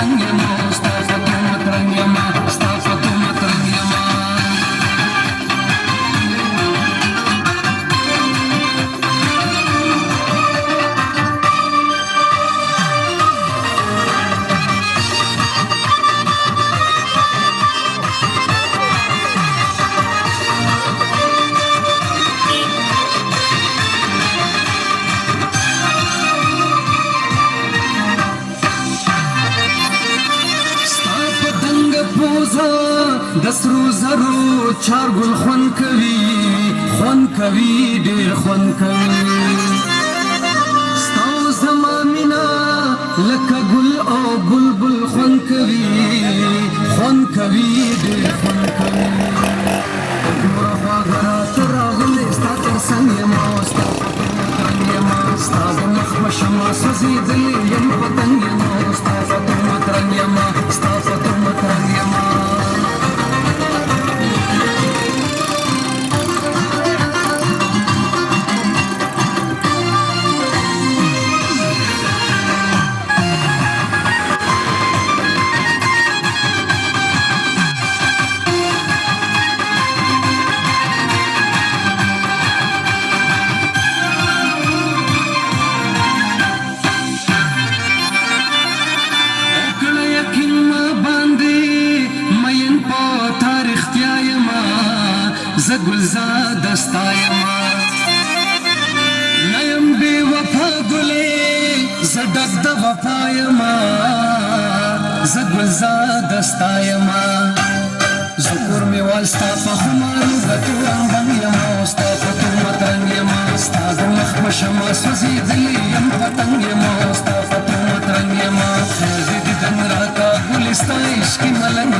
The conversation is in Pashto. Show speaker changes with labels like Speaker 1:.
Speaker 1: مترنګ یما ستا فتو مترنګ یما ستا فتو مترنګ یما دسرو زرو چار گل خون کوي ډیر خون کوي ستاو زما مینا لکه ګل او بلبل خون کوي ډیر خون کوي ګوره خواږه راته راغلې ستا تر څنګ یما ستا فتو مترنګ یما ستا د مخ په شمع سوځېدلې یم پتنګ یما ستا فتو مترنګ یما ستا فتو مترنګ یما زه ګلزاده ستا یما نه یم بې وفا ګلې زه ډک د وفا یما زه ګلزاده ستا یما زه کور مې وال ستا په خمارو ګټو رنګم یما ستا فتو مترنګ یما ستا د مخ په شمع سوځېدلې یم پتنګ یما ستا فتو مترنګ یما خیر دې دیدن راکا ګلې ستا عشقي ملنګ